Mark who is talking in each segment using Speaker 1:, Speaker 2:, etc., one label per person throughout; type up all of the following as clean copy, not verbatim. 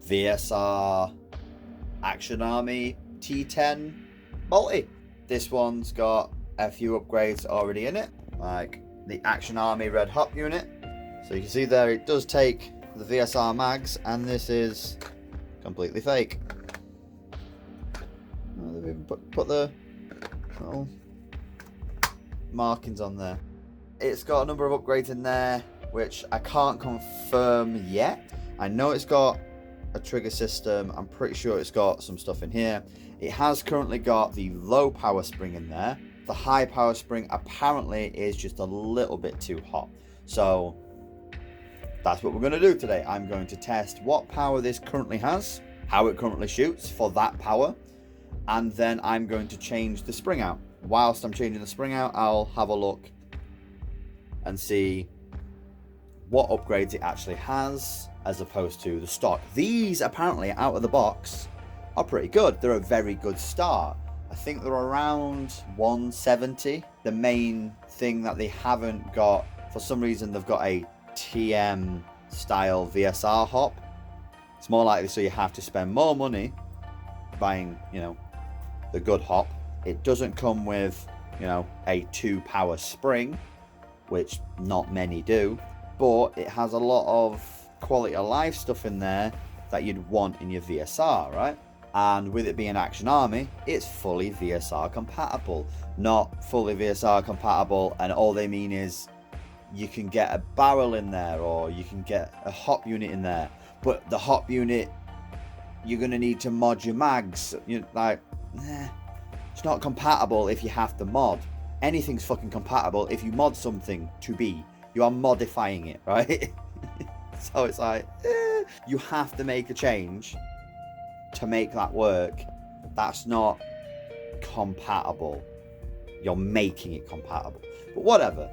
Speaker 1: VSR Action Army T10 multi. This one's got a few upgrades already in it, like the Action Army red hop unit. So you can see there it does take the VSR mags, and this is completely fake. Oh, they've even put the little markings on there. It's got a number of upgrades in there which I can't confirm yet. I know it's got a trigger system. I'm pretty sure it's got some stuff in here. It has currently got the low power spring in there. The high power spring apparently is just a little bit too hot. So that's what we're going to do today. I'm going to test what power this currently has, how it currently shoots for that power, and then I'm going to change the spring out. Whilst I'm changing the spring out, I'll have a look and see what upgrades it actually has as opposed to the stock. These apparently out of the box are pretty good. They're a very good start. I think they're around 170. The main thing that they haven't got, for some reason they've got a TM style VSR hop. It's more likely so you have to spend more money buying, you know, the good hop. It doesn't come with, you know, a 2 power spring, which not many do, but it has a lot of quality of life stuff in there that you'd want in your VSR, right? And with it being Action Army, it's fully VSR compatible. Not fully VSR compatible, and all they mean is you can get a barrel in there or you can get a hop unit in there, but the hop unit, you're going to need to mod your mags. You're like, it's not compatible if you have to mod. Anything's fucking compatible if you mod something to be. You are modifying it, right? So it's like, you have to make a change to make that work. That's not compatible. You're making it compatible. But whatever.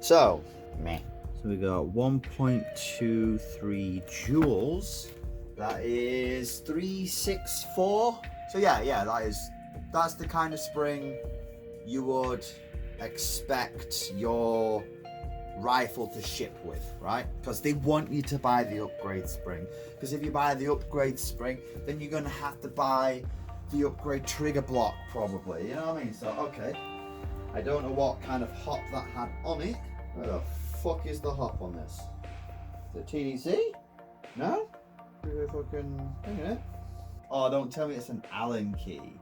Speaker 1: So, meh. So we got 1.23 joules. That is 364. So yeah, that's the kind of spring you would expect your rifle to ship with, right? Because they want you to buy the upgrade spring. Because if you buy the upgrade spring, then you're going to have to buy the upgrade trigger block, probably. You know what I mean? So, okay. I don't know what kind of hop that had on it. Where the fuck is the hop on this? Is it TDC? No? Fucking thing in it. Oh, don't tell me it's an Allen key.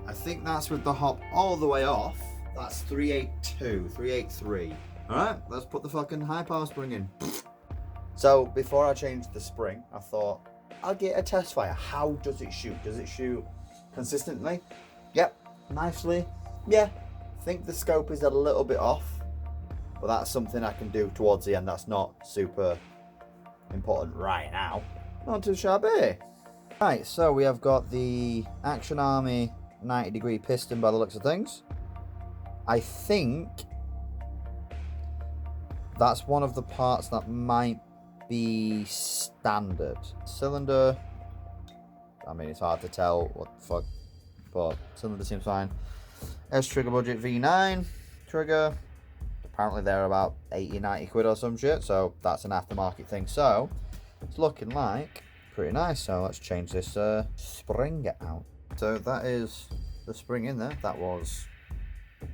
Speaker 1: I think that's with the hop all the way off. That's 382, 383. Alright, let's put the fucking high power spring in. So, before I changed the spring, I thought, I'll get a test fire. How does it shoot? Does it shoot consistently? Yep, nicely. Yeah, I think the scope is a little bit off, but that's something I can do towards the end. That's not super important right now. Not too shabby. Right, so we have got the Action Army 90-degree piston by the looks of things. I think that's one of the parts that might be standard. Cylinder, I mean, it's hard to tell what the fuck, but cylinder seems fine. S trigger budget V9 trigger. Apparently they're about 80-90 quid or some shit, so that's an aftermarket thing. So it's looking like pretty nice. So let's change this spring out. So that is the spring in there. That was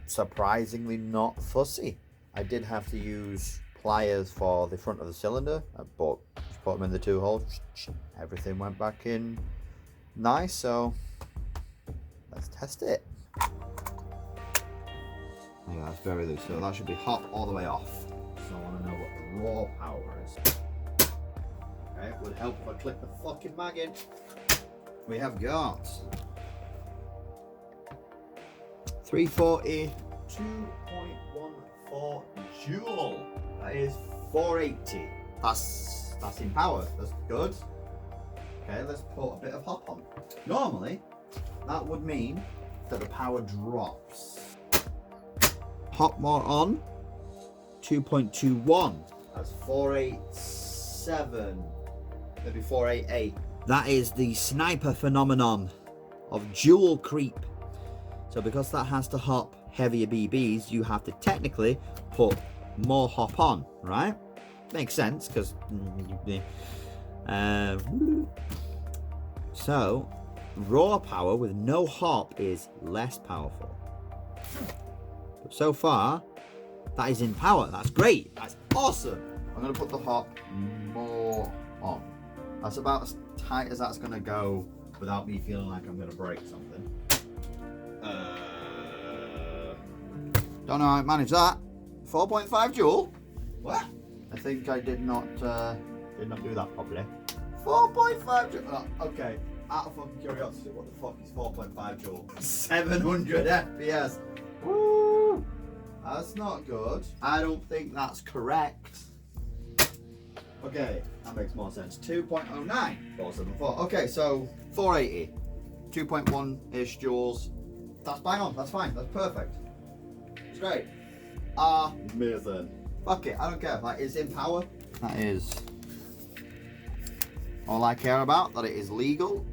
Speaker 1: surprisingly not fussy. I did have to use pliers for the front of the cylinder, but just put them in the 2 holes. Everything went back in nice. So let's test it. Yeah, that's very loose. So that should be hot all the way off. So I want to know what the raw power is. Okay, it would help if I click the fucking mag in. We have got 340, 2.14 joule. That is 480. That's in power. That's good. Okay, let's put a bit of hop on. Normally, that would mean that the power drops. Hop more on. 2.21. That's 487. Maybe 488. That is the sniper phenomenon of joule creep. So because that has to hop heavier BBs, you have to technically put more hop on, right? makes sense, because... so, raw power with no hop is less powerful. But so far, that is in power. That's great. That's awesome. I'm going to put the hop more on. That's about as tight as that's going to go without me feeling like I'm going to break something. Don't know how I managed that. 4.5 joule? What? I think I did not do that properly. 4.5 joule. Oh, okay. Out of fucking curiosity, what the fuck is 4.5 joule? 700 FPS. Woo! That's not good. I don't think that's correct. Okay, that makes more sense. 2.09, 474. Okay, so 480, 2.1-ish joules. That's bang on. That's fine. That's perfect. It's great. Amazing. Fuck it. I don't care. Like, it's in power. That is all I care about. That it is legal.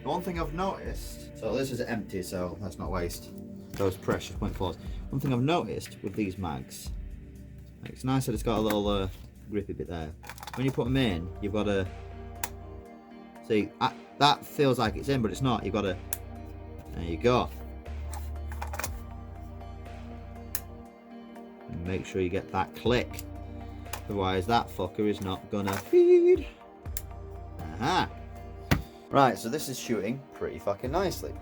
Speaker 1: The one thing I've noticed. So this is empty, so let's not waste those precious .4s. One thing I've noticed with these mags, it's nice that it's got a little grippy bit there. When you put them in, you've got to see that feels like it's in, but it's not. You've got to. There you go. And make sure you get that click. Otherwise, that fucker is not gonna feed. Aha. Right, so this is shooting pretty fucking nicely.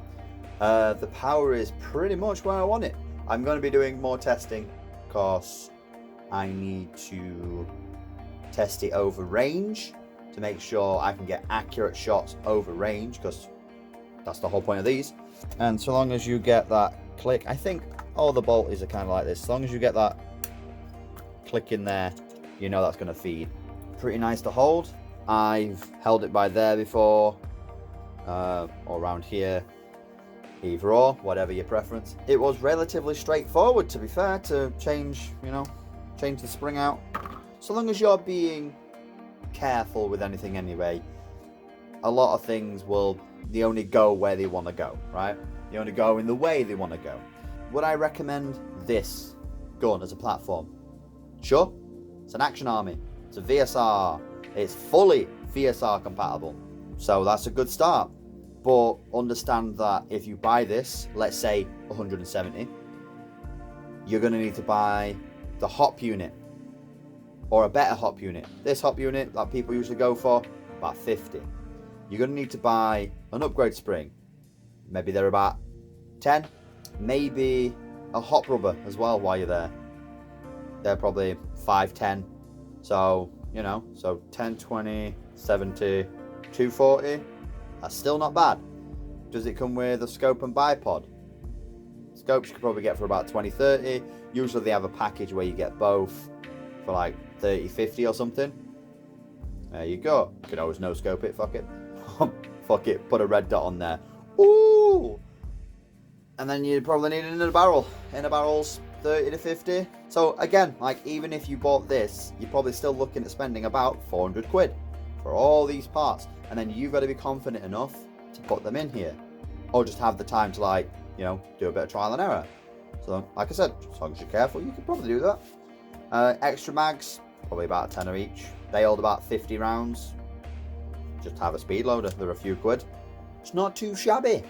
Speaker 1: The power is pretty much where I want it. I'm going to be doing more testing because I need to test it over range to make sure I can get accurate shots over range, because that's the whole point of these. And so long as you get that click, I think all the bolties are kind of like this. As long as you get that click in there, you know that's going to feed. Pretty nice to hold. I've held it by there before, or around here, either or, whatever your preference. It was relatively straightforward, to be fair, to change, change the spring out. So long as you're being careful with anything anyway, a lot of things they only go where they want to go, right? They only go in the way they want to go. Would I recommend this gun as a platform? Sure. It's an Action Army. It's a VSR. It's fully VSR compatible. So that's a good start. But understand that if you buy this, let's say 170, you're going to need to buy the hop unit or a better hop unit. This hop unit that people usually go for, about 50. You're going to need to buy an upgrade spring. Maybe they're about 10. Maybe a hop rubber as well while you're there. They're probably 5, 10. So, so 10, 20, 70, 240. That's still not bad. Does it come with a scope and bipod? Scopes you could probably get for about 20, 30. Usually they have a package where you get both for like 30, 50 or something. There you go. You could always no scope it, fuck it. Fuck it, put a red dot on there. Ooh! And then you probably need it in a barrel. In a barrel's 30 to 50. So again, like even if you bought this, you're probably still looking at spending about 400 quid for all these parts. And then you've got to be confident enough to put them in here. Or just have the time to do a bit of trial and error. So like I said, as long as you're careful, you can probably do that. Extra mags, probably about a tenner each. They hold about 50 rounds. Just have a speed loader, they're a few quid. It's not too shabby.